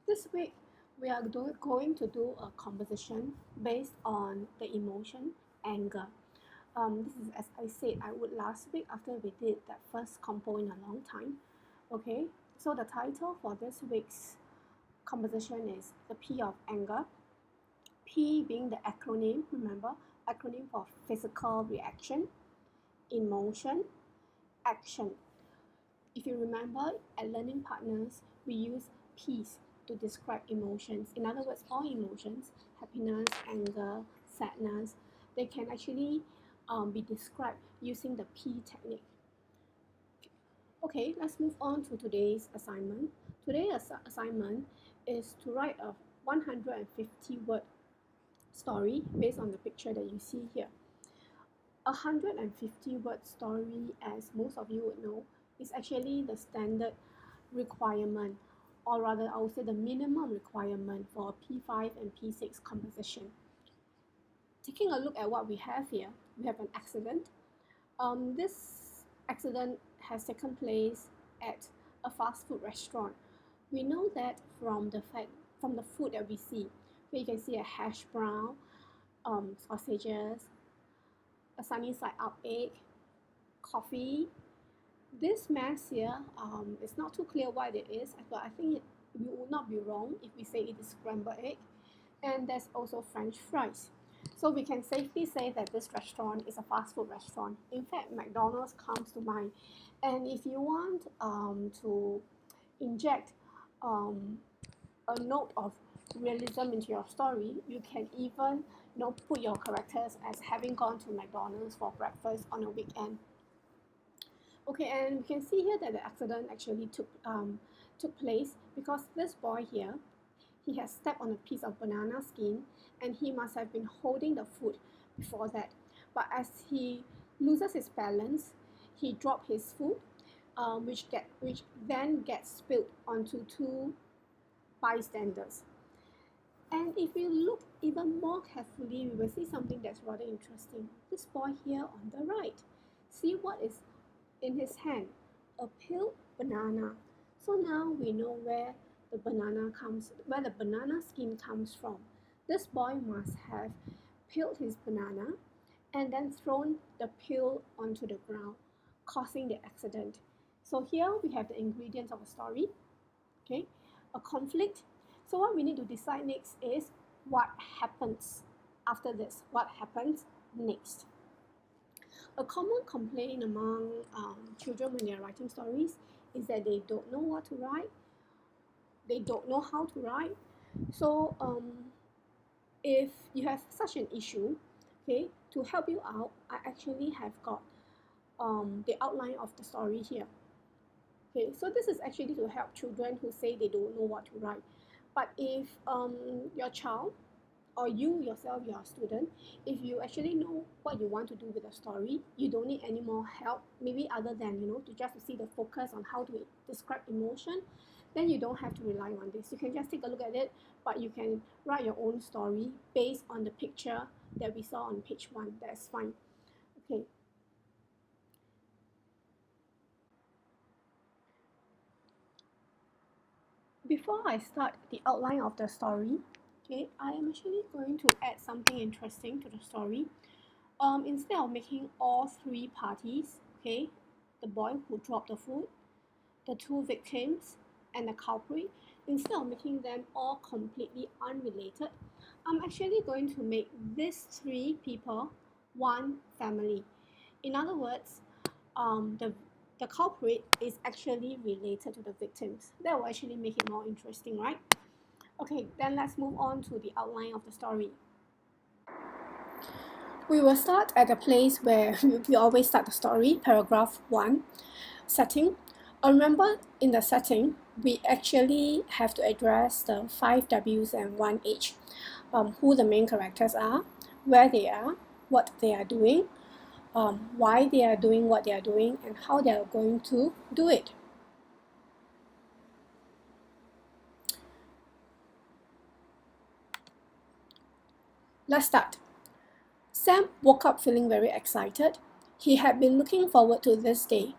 This week, we are going to do a composition based on the emotion anger. This is as I said I would last week after we did that first compo in a long time. Okay, so the title for this week's composition is the P of anger. P being the acronym, remember, acronym for physical reaction, emotion, action. If you remember, at Learning Partners, we use P's to describe emotions. In other words, all emotions, happiness, anger, sadness, they can actually be described using the P technique. Okay, let's move on to today's assignment. Today's assignment is to write a 150-word story based on the picture that you see here. A 150-word story, as most of you would know, is actually the standard requirement, or rather I would say the minimum requirement for a P5 and P6 composition. Taking a look at what we have here, we have an accident. This accident has taken place at a fast food restaurant. We know that from the food that we see. Here you can see a hash brown, sausages, a sunny side up egg, coffee. This mess here, it's not too clear what it is, but I think we would not be wrong if we say it is scrambled egg. And there's also French fries. So we can safely say that this restaurant is a fast food restaurant. In fact, McDonald's comes to mind. And if you want to inject a note of realism into your story, you can even put your characters as having gone to McDonald's for breakfast on a weekend. Okay, and we can see here that the accident actually took place because this boy here, he has stepped on a piece of banana skin and he must have been holding the food before that. But as he loses his balance, he dropped his food, which then gets spilled onto two bystanders. And if we look even more carefully, we will see something that's rather interesting. This boy here on the right, see what is in his hand? A peeled banana. So now we know where the banana skin comes from. This boy must have peeled his banana and then thrown the peel onto the ground, causing the accident. So here we have the ingredients of a story, okay, a conflict. So what we need to decide next is what happens after this, what happens next. A common complaint among children when they are writing stories is that they don't know what to write, they don't know how to write. So if you have such an issue, okay, to help you out, I actually have got the outline of the story here. Okay, so this is actually to help children who say they don't know what to write. But if your child or you yourself, you're a student, if you actually know what you want to do with the story, you don't need any more help, maybe other than to see the focus on how to describe emotion, then you don't have to rely on this. You can just take a look at it, but you can write your own story based on the picture that we saw on page 1. That's fine. Okay. Before I start the outline of the story, okay, I am actually going to add something interesting to the story. Instead of making all three parties, okay, the boy who dropped the food, the two victims, and the culprit, instead of making them all completely unrelated, I'm actually going to make these three people one family. In other words, the culprit is actually related to the victims. That will actually make it more interesting, right? Okay, then let's move on to the outline of the story. We will start at the place where we always start the story, paragraph 1, setting. Remember, in the setting, we actually have to address the 5 W's and 1 H, who the main characters are, where they are, what they are doing, why they are doing what they are doing, and how they are going to do it. Let's start. Sam woke up feeling very excited. He had been looking forward to this day.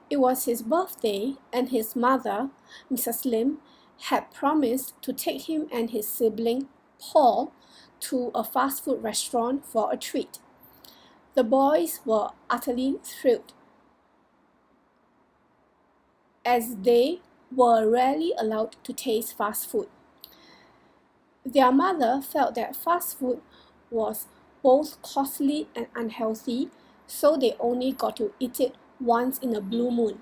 It was his birthday, and his mother, Mrs. Lim, had promised to take him and his sibling, Paul, to a fast food restaurant for a treat. The boys were utterly thrilled, as they were rarely allowed to taste fast food. Their mother felt that fast food was both costly and unhealthy, so they only got to eat it once in a blue moon.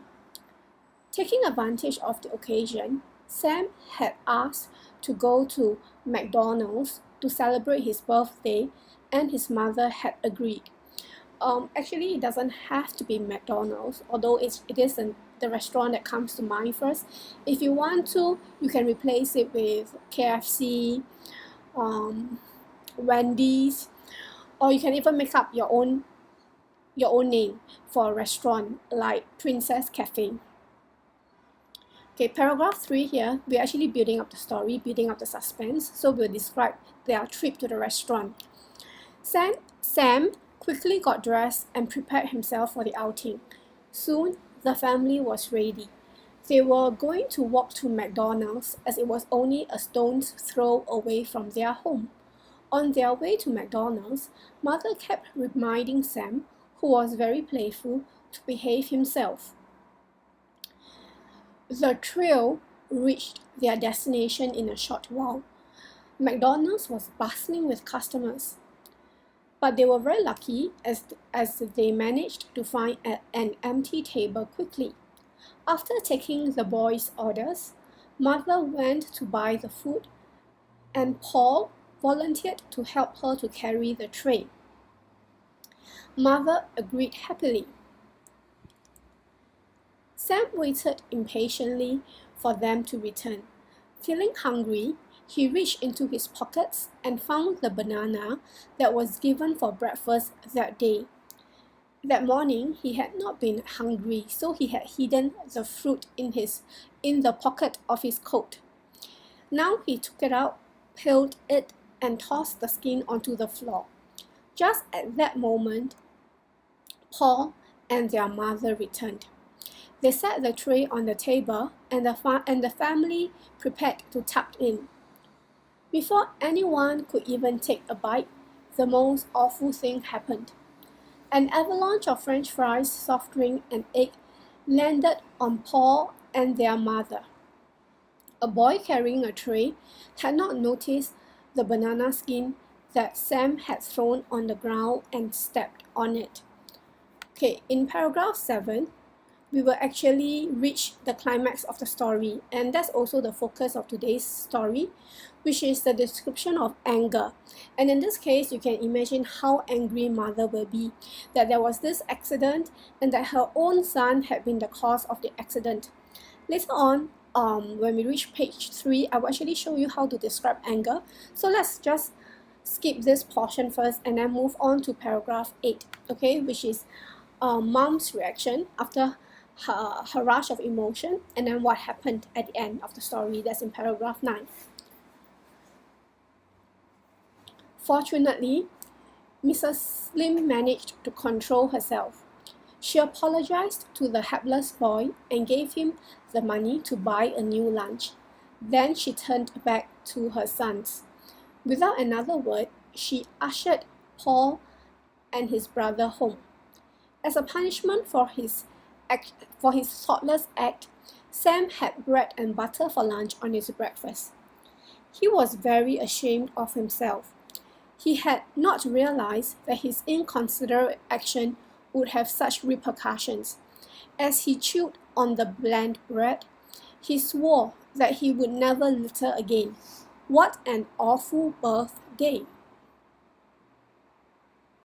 Taking advantage of the occasion, Sam had asked to go to McDonald's to celebrate his birthday, and his mother had agreed. Actually, it doesn't have to be McDonald's, although it is the restaurant that comes to mind first. If you want to, you can replace it with KFC, Wendy's, or you can even make up your own name for a restaurant like Princess Cafe. Okay, paragraph 3 here, we're actually building up the story, building up the suspense, so we'll describe their trip to the restaurant. Sam quickly got dressed and prepared himself for the outing. Soon, the family was ready. They were going to walk to McDonald's, as it was only a stone's throw away from their home. On their way to McDonald's, Mother kept reminding Sam, who was very playful, to behave himself. The trio reached their destination in a short while. McDonald's was bustling with customers, but they were very lucky as they managed to find an empty table quickly. After taking the boys' orders, Mother went to buy the food, and Paul volunteered to help her to carry the tray. Mother agreed happily. Sam waited impatiently for them to return. Feeling hungry, he reached into his pockets and found the banana that was given for breakfast that day. That morning, he had not been hungry, so he had hidden the fruit in the pocket of his coat. Now he took it out, peeled it, and tossed the skin onto the floor. Just at that moment, Paul and their mother returned. They set the tray on the table, and the family prepared to tuck in. Before anyone could even take a bite, the most awful thing happened. An avalanche of French fries, soft drink, and egg landed on Paul and their mother. A boy carrying a tray had not noticed the banana skin that Sam had thrown on the ground and stepped on it. Okay, in paragraph 7, we will actually reach the climax of the story, and that's also the focus of today's story, which is the description of anger. And in this case, you can imagine how angry Mother will be that there was this accident and that her own son had been the cause of the accident. Later on, when we reach page 3, I will actually show you how to describe anger. So let's just skip this portion first and then move on to paragraph 8, okay, which is Mom's reaction after her rush of emotion, and then what happened at the end of the story. That's in paragraph 9. Fortunately, Mrs. Lim managed to control herself. She apologized to the hapless boy and gave him the money to buy a new lunch. Then she turned back to her sons. Without another word, she ushered Paul and his brother home. As a punishment for his thoughtless act, Sam had bread and butter for lunch on his breakfast. He was very ashamed of himself. He had not realized that his inconsiderate action would have such repercussions. As he chewed on the bland bread, he swore that he would never litter again. What an awful birthday!